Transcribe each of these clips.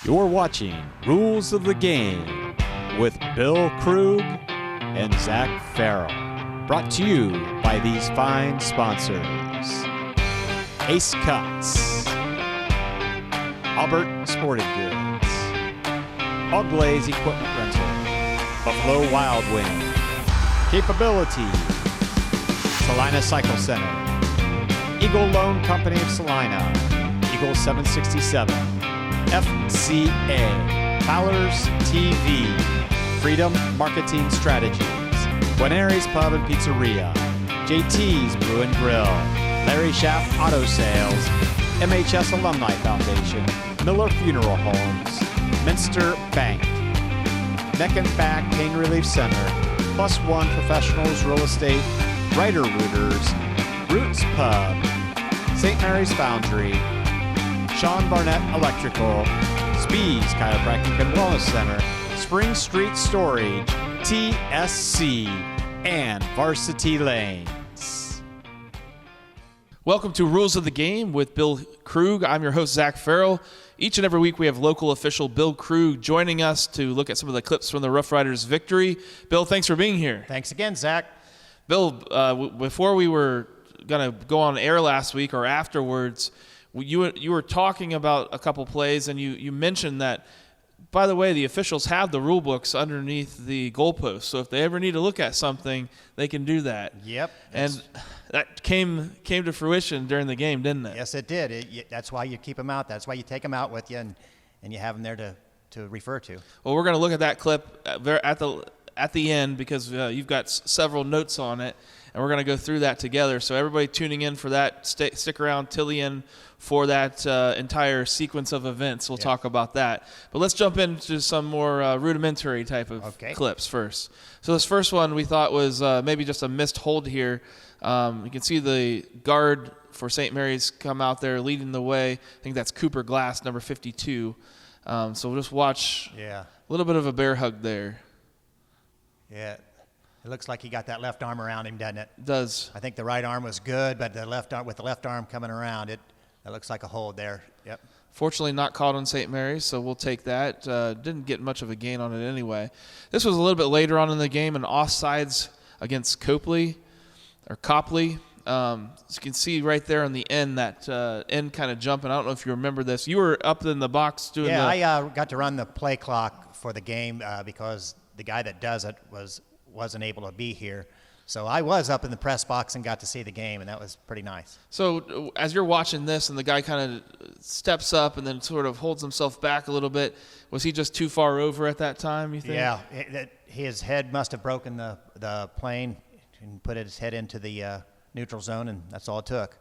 You're watching Rules of the Game with Bill Krug and Zach Farrell. Brought to you by these fine sponsors: Ace Cuts, Albert Sporting Goods, Hog Blaze Equipment Rental, Buffalo Wild Wing, Capability, Salina Cycle Center, Eagle Loan Company of Salina, Eagle 767, FCA, Fowler's TV, Freedom Marketing Strategies, Guarneri's Pub and Pizzeria, JT's Brew and Grill, Larry Schaff Auto Sales, MHS Alumni Foundation, Miller Funeral Homes, Minster Bank, Neck and Back Pain Relief Center, Plus One Professionals Real Estate, Writer Rooters, Roots Pub, St. Mary's Foundry, Sean Barnett Electrical, Speeds Chiropractic and Wellness Center, Spring Street Storage, TSC, and Varsity Lanes. Welcome to Rules of the Game with Bill Krug. I'm your host, Zach Farrell. Each and every week we have local official Bill Krug joining us to look at some of the clips from the Rough Riders' victory. Bill, thanks for being here. Thanks again, Zach. Bill, before we were going to go on air last week or afterwards, you were talking about a couple plays, and you mentioned that, by the way, the officials have the rule books underneath the goalposts, so if they ever need to look at something, they can do that. Yep. And that came to fruition during the game, didn't it? Yes, it did. That's why you keep them out. That's why you take them out with you, and you have them there to refer to. Well, we're going to look at that clip at the end because you've got several notes on it, and we're going to go through that together. So everybody tuning in for that, stick around till the end for that entire sequence of events. We'll talk about that. But let's jump into some more rudimentary type of clips first. So this first one we thought was maybe just a missed hold here. You can see the guard for St. Mary's come out there leading the way. I think that's Cooper Glass, number 52. So we'll just watch a little bit of a bear hug there. Yeah. It looks like he got that left arm around him, doesn't it? It does. I think the right arm was good, but the left arm coming around, it looks like a hold there. Yep. Fortunately not called on St. Mary's, so we'll take that. Didn't get much of a gain on it anyway. This was a little bit later on in the game, an offsides against Copley. So you can see right there on the end, that end kind of jumping. I don't know if you remember this. You were up in the box doing I got to run the play clock for the game because the guy that does it wasn't able to be here. So I was up in the press box and got to see the game, and that was pretty nice. So as you're watching this and the guy kind of steps up and then sort of holds himself back a little bit, was he just too far over at that time, you think? Yeah, his head must have broken the plane and put his head into the neutral zone, and that's all it took.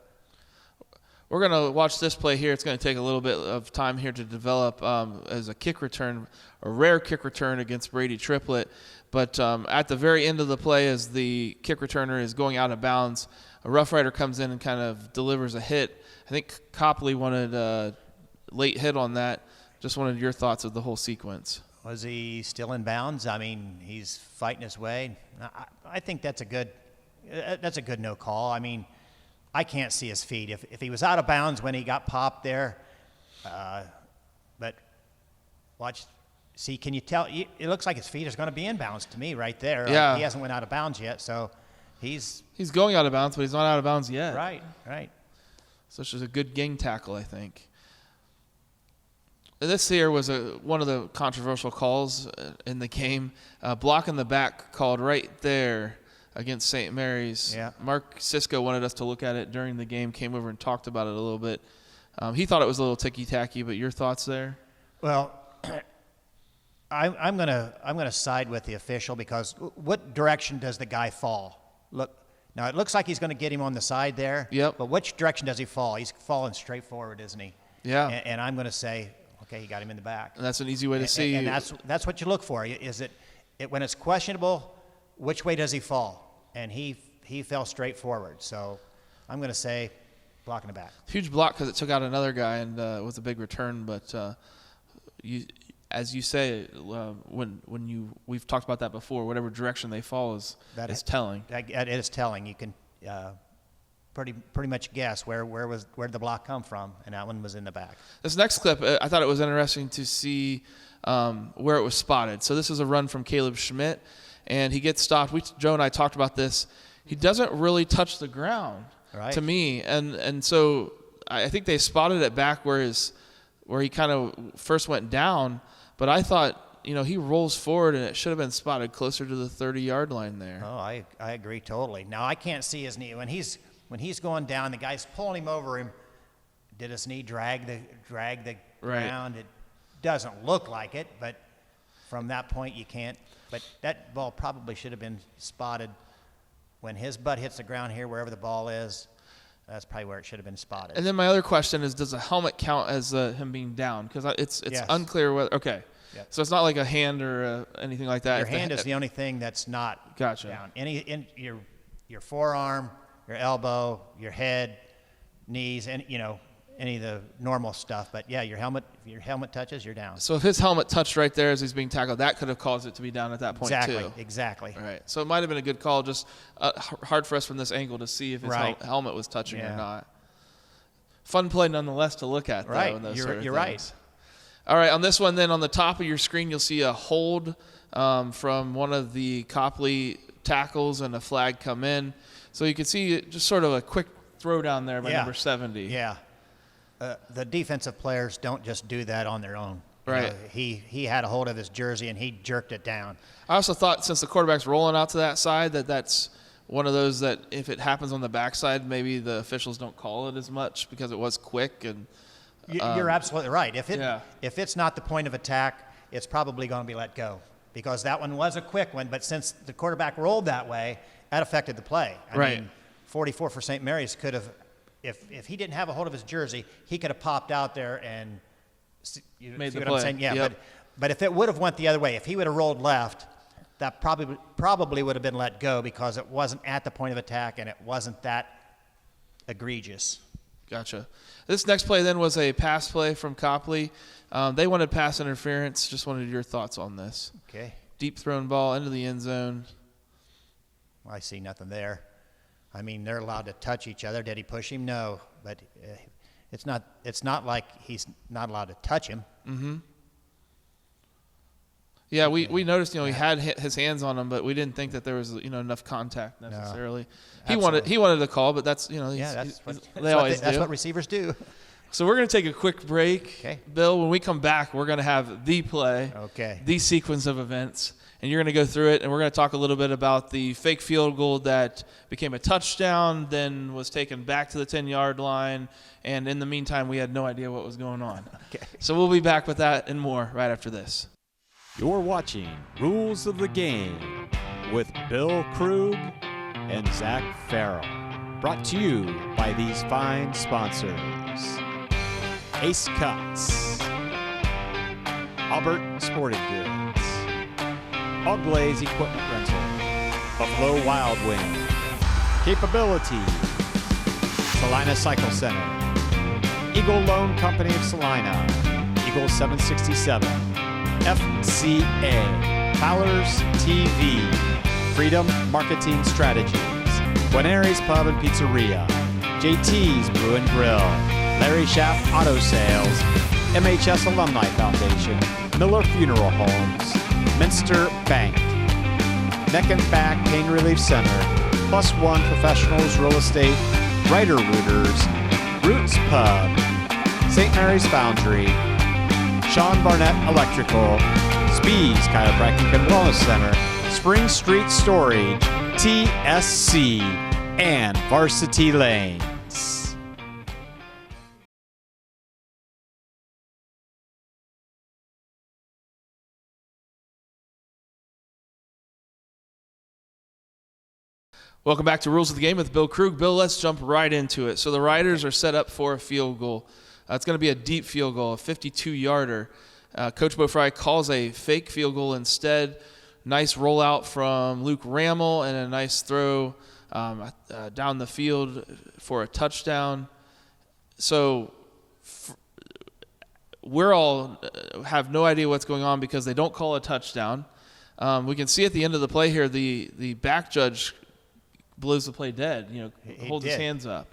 We're going to watch this play here. It's going to take a little bit of time here to develop as a kick return, a rare kick return against Brady Triplett. But at the very end of the play, as the kick returner is going out of bounds, a Rough Rider comes in and kind of delivers a hit. I think Copley wanted a late hit on that. Just wanted your thoughts of the whole sequence. Was he still in bounds? I mean, he's fighting his way. I think that's a good no call. I mean, I can't see his feet. If he was out of bounds when he got popped there, but watch. See, can you tell? It looks like his feet is going to be in bounds to me right there. Yeah. He hasn't went out of bounds yet, so he's going out of bounds, but he's not out of bounds yet. Right. So it's just a good gang tackle, I think. This here was one of the controversial calls in the game. Block in the back called right there against St. Mary's. Yeah. Mark Cisco wanted us to look at it during the game, came over and talked about it a little bit. He thought it was a little ticky-tacky, but your thoughts there? Well, I'm gonna side with the official because what direction does the guy fall? Look, now it looks like he's going to get him on the side there. Yep. But which direction does he fall? He's falling straight forward, isn't he? Yeah. And I'm going to say, okay, he got him in the back. And that's an easy way to see. And that's what you look for. Is it when it's questionable, which way does he fall? And he fell straight forward. So I'm going to say block in the back. Huge block because it took out another guy and it was a big return. But as you say, we've talked about that before. Whatever direction they fall is telling. It is telling. You can pretty much guess where did the block come from, and that one was in the back. This next clip, I thought it was interesting to see where it was spotted. So this is a run from Caleb Schmidt, and he gets stopped. Joe and I talked about this. He doesn't really touch the ground to me, and so I think they spotted it back where he kind of first went down, but I thought, he rolls forward and it should have been spotted closer to the 30-yard line there. Oh, I agree totally. Now I can't see his knee when he's going down. The guy's pulling him over him. Did his knee drag the ground? It doesn't look like it, but from that point you can't. But that ball probably should have been spotted when his butt hits the ground here, wherever the ball is. That's probably where it should have been spotted. And then my other question is, does a helmet count as him being down? Because it's Yes. unclear whether. Okay. Yep. So it's not like a hand or anything like that. Your hand is the only thing that's not Gotcha. down. Your forearm, your elbow, your head, knees, and any of the normal stuff. But yeah, if your helmet touches, you're down. So if his helmet touched right there as he's being tackled, that could have caused it to be down at that point too. Exactly. All right. So it might have been a good call. Just hard for us from this angle to see if his helmet was touching or not. Fun play nonetheless to look at, though. Right. In those You're right. All right, on this one then, on the top of your screen, you'll see a hold from one of the Copley tackles and a flag come in. So you can see just sort of a quick throw down there by number 70. Yeah. The defensive players don't just do that on their own. Right. He had a hold of his jersey and he jerked it down. I also thought, since the quarterback's rolling out to that side, that's one of those that if it happens on the backside, maybe the officials don't call it as much because it was quick. And you're absolutely right. If it's not the point of attack, it's probably going to be let go, because that one was a quick one. But since the quarterback rolled that way, that affected the play. I mean, 44 for St. Mary's could have, if he didn't have a hold of his jersey, he could have popped out there and made see the what play. I'm saying? Yeah. Yep. But if it would have went the other way, if he would have rolled left, that probably would have been let go, because it wasn't at the point of attack and it wasn't that egregious. Gotcha. This next play then was a pass play from Copley. They wanted pass interference. Just wanted your thoughts on this. Okay. Deep thrown ball into the end zone. Well, I see nothing there. I mean, they're allowed to touch each other. Did he push him? No. But it's not like he's not allowed to touch him. Mm-hmm. Yeah, we noticed, he had his hands on him, but we didn't think that there was, enough contact necessarily. No, he wanted a call, but that's, that's do. what receivers do. So we're going to take a quick break. Okay. Bill, when we come back, we're going to have the play, the sequence of events, and you're going to go through it, and we're going to talk a little bit about the fake field goal that became a touchdown, then was taken back to the 10-yard line, and in the meantime, we had no idea what was going on. Okay. So we'll be back with that and more right after this. You're watching Rules of the Game with Bill Krug and Zach Farrell. Brought to you by these fine sponsors: Ace Cuts, Albert Sporting Goods, All Glaze Equipment Rental, Buffalo Wild Wing, Capability, Salina Cycle Center, Eagle Loan Company of Salina, Eagle 767, FCA, Fowler's TV, Freedom Marketing Strategies, Buenaries Pub and Pizzeria, JT's Brew and Grill, Larry Schaff Auto Sales, MHS Alumni Foundation, Miller Funeral Homes, Minster Bank, Neck and Back Pain Relief Center, Plus One Professionals Real Estate, Writer Rooters, Roots Pub, St. Mary's Foundry, Sean Barnett Electrical, Spees Chiropractic and Wellness Center, Spring Street Storage, TSC, and Varsity Lanes. Welcome back to Rules of the Game with Bill Krug. Bill, let's jump right into it. So the Riders are set up for a field goal. It's going to be a deep field goal, a 52-yarder. Coach Beaufry calls a fake field goal instead. Nice rollout from Luke Rammel and a nice throw down the field for a touchdown. So we're all have no idea what's going on because they don't call a touchdown. We can see at the end of the play here, the back judge blows the play dead. He holds his did. hands up.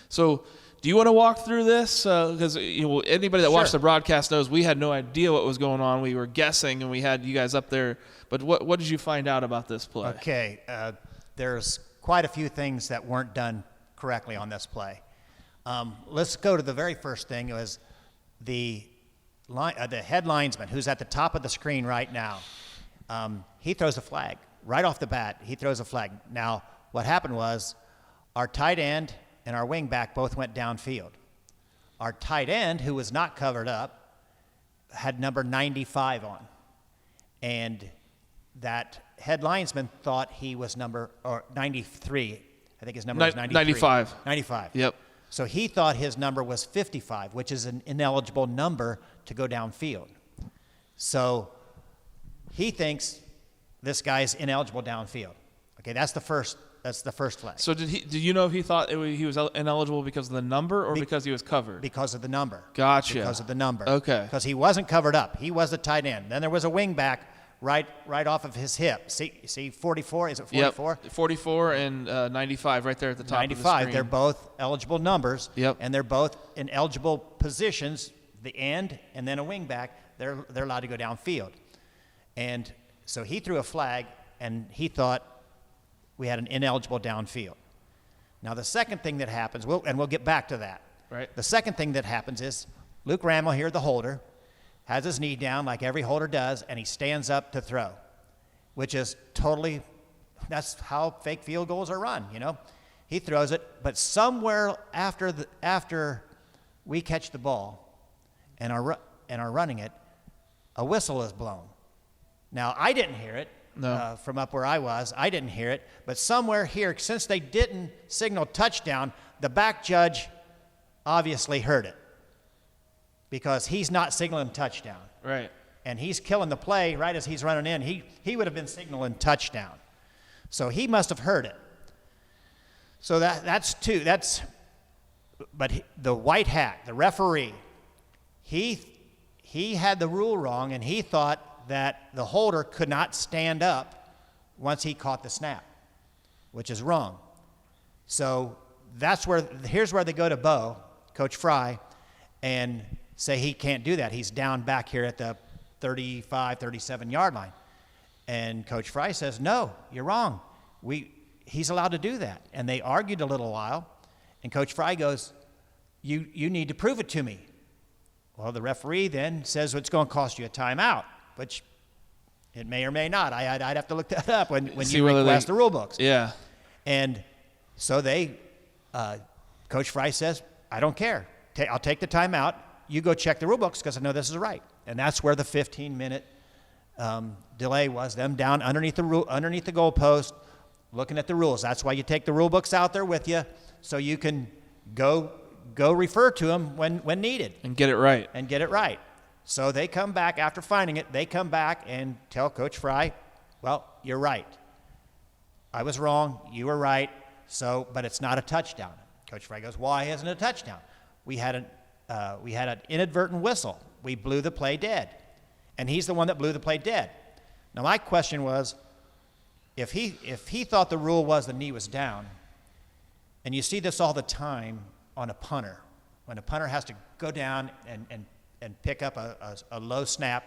So, do you want to walk through this? Because anybody that watched Sure. the broadcast knows we had no idea what was going on. We were guessing, and we had you guys up there. But what did you find out about this play? Okay, there's quite a few things that weren't done correctly on this play. Let's go to the very first thing. It was the head linesman, who's at the top of the screen right now. He throws a flag. Right off the bat, he throws a flag. Now, what happened was our tight end and our wing back both went downfield. Our tight end, who was not covered up, had number 95 on. And that head linesman thought he was number 93. I think his number was 93. 95. 95. Yep. So he thought his number was 55, which is an ineligible number to go downfield. So he thinks this guy's ineligible downfield. Okay, that's the first flag. So did you know if he thought he was ineligible because of the number or because he was covered? Because of the number. Gotcha. Because of the number. Okay. Because he wasn't covered up. He was the tight end. Then there was a wing back right off of his hip. See 44? Is it 44? Yep. 44 and 95 right there at the top 95. of the screen. They're both eligible numbers. Yep. And they're both in eligible positions, the end and then a wing back. They're allowed to go downfield. And so he threw a flag, and he thought we had an ineligible downfield. Now, the second thing that happens, we'll get back to that. Right. The second thing that happens is Luke Ramel here, the holder, has his knee down like every holder does, and he stands up to throw, which is that's how fake field goals are run, He throws it, but somewhere after we catch the ball and are running it, a whistle is blown. Now, I didn't hear it. No. From up where I was. I didn't hear it. But somewhere here, since they didn't signal touchdown, the back judge obviously heard it because he's not signaling touchdown. Right. And he's killing the play right as he's running in. He would have been signaling touchdown. So he must have heard it. So that's two. But the white hat, the referee, he had the rule wrong, and he thought that the holder could not stand up once he caught the snap, which is wrong. So here's where they go to Bo, Coach Fry, and say he can't do that. He's down back here at the 35, 37-yard line. And Coach Fry says, no, you're wrong. He's allowed to do that. And they argued a little while, and Coach Fry goes, you need to prove it to me. Well, the referee then says it's going to cost you a timeout, which it may or may not. I'd have to look that up when you request the rule books. Yeah. And so Coach Fry says, I don't care. I'll take the timeout. You go check the rule books because I know this is right. And that's where the 15-minute delay was, them down underneath the goalpost, looking at the rules. That's why you take the rule books out there with you so you can go refer to them when needed. And get it right. So they come back after finding it. They come back and tell Coach Fry, well, you're right. I was wrong. You were right. But it's not a touchdown. Coach Fry goes, why isn't it a touchdown? We had an inadvertent whistle. We blew the play dead. And he's the one that blew the play dead. Now, my question was, if he thought the rule was the knee was down, and you see this all the time on a punter, when a punter has to go down and pick up a low snap,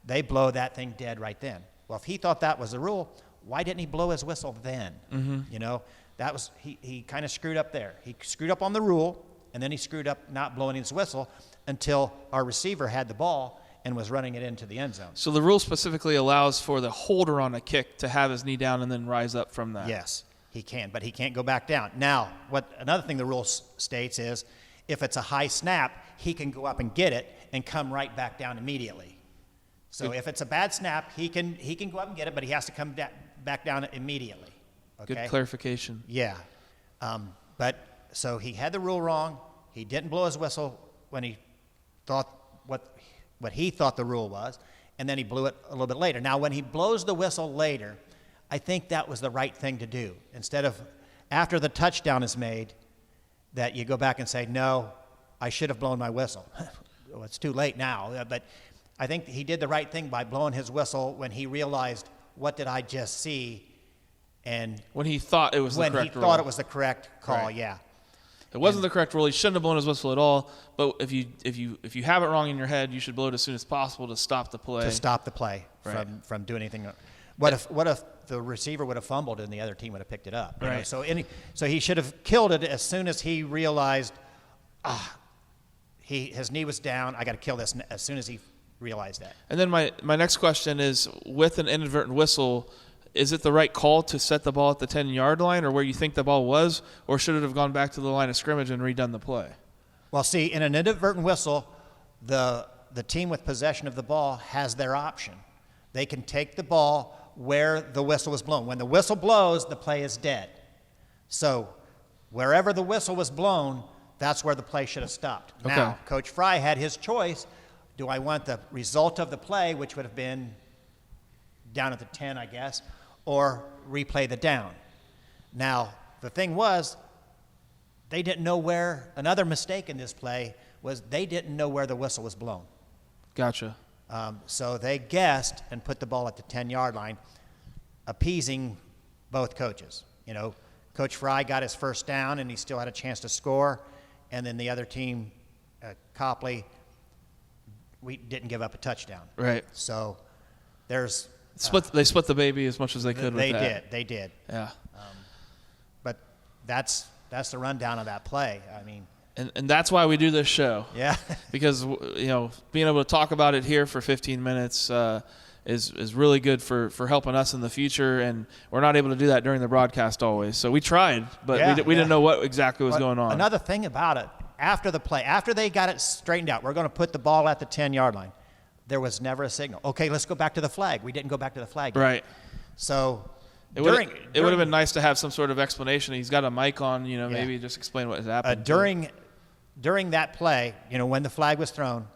they blow that thing dead right then. Well, if he thought that was the rule, why didn't he blow his whistle then? Mm-hmm. That was he kind of screwed up there. He screwed up on the rule, and then he screwed up not blowing his whistle until our receiver had the ball and was running it into the end zone. So the rule specifically allows for the holder on a kick to have his knee down and then rise up from that. Yes, he can, but he can't go back down. Now, another thing the rule states is if it's a high snap, he can go up and get it and come right back down immediately. So if it's a bad snap, he can go up and get it, but he has to come back down immediately. Okay? Good clarification. Yeah. But so he had the rule wrong. He didn't blow his whistle when he thought what he thought the rule was, and then he blew it a little bit later. Now, when he blows the whistle later, I think that was the right thing to do. Instead of after the touchdown is made, that you go back and say, no, I should have blown my whistle. Well, it's too late now, but I think he did the right thing by blowing his whistle when he realized, what did I just see? And when he thought it was the correct rule. When he thought it was the correct call, Right. yeah. It wasn't the correct rule. He shouldn't have blown his whistle at all. But if you have it wrong in your head, you should blow it as soon as possible to stop the play. To stop the play Right. from doing anything. What if the receiver would have fumbled and the other team would have picked it up? You know? Right. So he should have killed it as soon as he realized, his knee was down. I got to kill this as soon as he realized that. And then my next question is, with an inadvertent whistle, is it the right call to set the ball at the 10-yard line or where you think the ball was, or should it have gone back to the line of scrimmage and redone the play? Well, see, in an inadvertent whistle, the team with possession of the ball has their option. They can take the ball where the whistle was blown. When the whistle blows, the play is dead. So wherever the whistle was blown, that's where the play should have stopped. Okay. Now, Coach Fry had his choice. Do I want the result of the play, which would have been down at the 10, I guess, or replay the down? Now, the thing was, they didn't know where, another mistake in this play was they didn't know where the whistle was blown. Gotcha. So they guessed and put the ball at the 10-yard line, appeasing both coaches. You know, Coach Fry got his first down, and he still had a chance to score. And then the other team, Copley, we didn't give up a touchdown. Right. So there's They split the baby as much as they could with that. They did. Yeah. But that's the rundown of that play. I mean, And that's why we do this show. yeah. Because, you know, being able to talk about it here for 15 minutes is really good for helping us in the future, and we're not able to do that during the broadcast always. So we tried, but we didn't know what exactly was going on. Another thing about it, after the play, after they got it straightened out, we're going to put the ball at the 10-yard line. There was never a signal. Okay, let's go back to the flag. We didn't go back to the flag yet. Right. So It would have been nice to have some sort of explanation. He's got a mic on, you know, maybe just explain what has happened. During that play, you know, when the flag was thrown,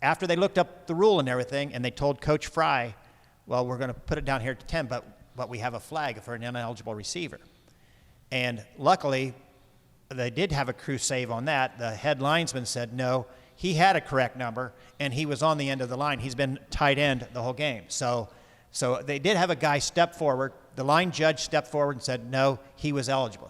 after they looked up the rule and everything, and they told Coach Fry, well, we're going to put it down here to 10, but we have a flag for an ineligible receiver. And luckily, they did have a crew save on that. The head linesman said, no, he had a correct number, and he was on the end of the line. He's been tight end the whole game. So they did have a guy step forward. The line judge stepped forward and said, no, he was eligible.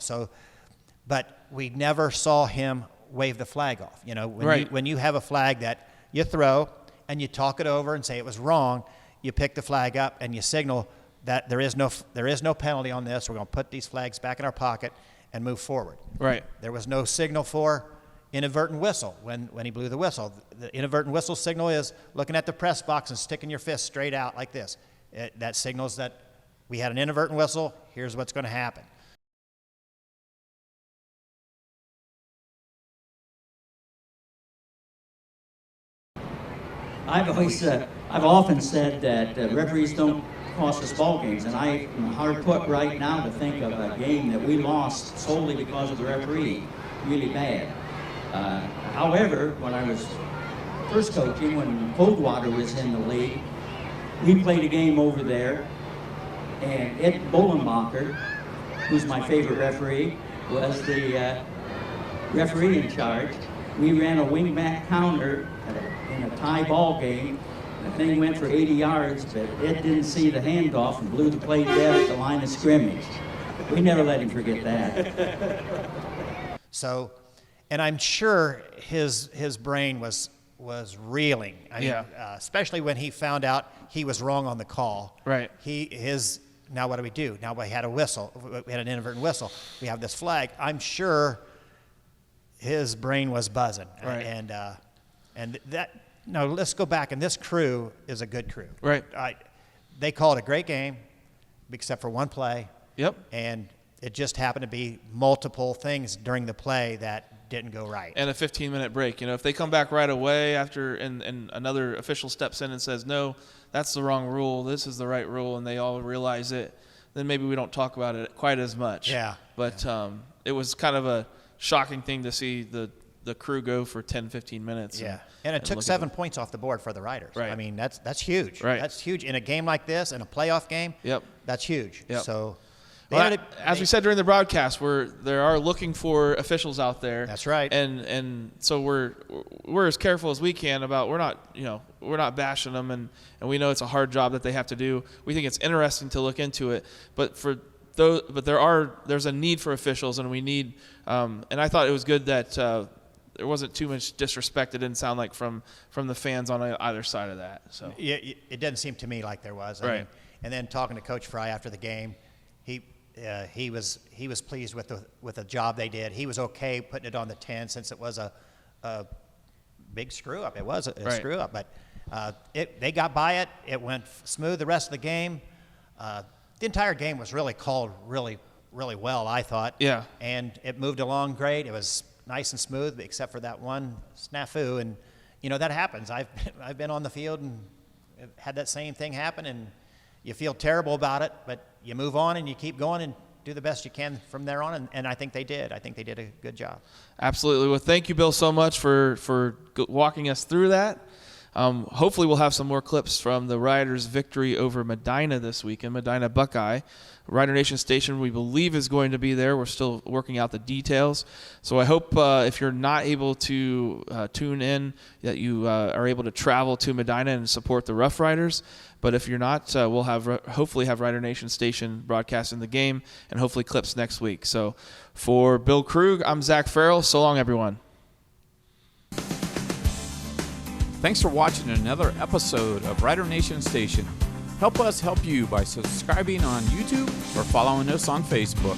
But we never saw him wave the flag off. You know, when you have a flag that you throw and you talk it over and say it was wrong, you pick the flag up and you signal that there is no penalty on this. We're going to put these flags back in our pocket and move forward. Right. There was no signal for inadvertent whistle when he blew the whistle. The inadvertent whistle signal is looking at the press box and sticking your fist straight out like this. That signals that we had an inadvertent whistle. Here's what's going to happen. I've often said that referees don't cost us ball games, and I'm hard put right now to think of a game that we lost solely because of the referee. Really bad. However, when I was first coaching, when Coldwater was in the league, we played a game over there, and Ed Bolenbacher, who's my favorite referee, was the referee in charge. We ran a wingback counter in a tie ball game. The thing went for 80 yards, but Ed didn't see the handoff and blew the play dead at the line of scrimmage. We never let him forget that. So, and I'm sure his brain was reeling. I mean, especially when he found out he was wrong on the call. Right. Now what do we do? Now we had a whistle. We had an inadvertent whistle. We have this flag. I'm sure his brain was buzzing. Right. And that. No, let's go back. And this crew is a good crew. Right. They called a great game, except for one play. Yep. And it just happened to be multiple things during the play that didn't go right. And a 15-minute break. You know, if they come back right away after and another official steps in and says, no, that's the wrong rule, this is the right rule, and they all realize it, then maybe we don't talk about it quite as much. Yeah. But it was kind of a shocking thing to see the crew go for 10, 15 minutes. Yeah. And it took 7 points off the board for the Riders. Right. I mean, that's huge. Right. That's huge. In a game like this, in a playoff game, Yep. that's huge. Yep. So, Well, as we said during the broadcast, they are looking for officials out there. That's right. And so we're as careful as we can about we're not bashing them, and we know it's a hard job that they have to do. We think it's interesting to look into it, but there's a need for officials, and we need. And I thought it was good that there wasn't too much disrespect. It didn't sound like from the fans on either side of that. So yeah, it doesn't seem to me like there was. Right. I mean, and then talking to Coach Fry after the game, he was pleased with the job they did. He was okay putting it on the 10 since it was a big screw up. It was a screw up, but they got by it. It went smooth the rest of the game. The entire game was really called really well, I thought. Yeah. And it moved along great. It was nice and smooth, except for that one snafu. And that happens. I've been on the field and had that same thing happen, and you feel terrible about it, but you move on and you keep going and do the best you can from there on, and I think they did. I think they did a good job. Absolutely. Well, thank you, Bill, so much for walking us through that. Hopefully we'll have some more clips from the Riders' victory over Medina this weekend, Medina Buckeye. Rider Nation Station, we believe, is going to be there. We're still working out the details. So I hope if you're not able to tune in, that you are able to travel to Medina and support the Rough Riders. But if you're not, we'll hopefully have Rider Nation Station broadcasting the game and hopefully clips next week. So for Bill Krug, I'm Zach Farrell. So long, everyone. Thanks for watching another episode of Rider Nation Station. Help us help you by subscribing on YouTube or following us on Facebook.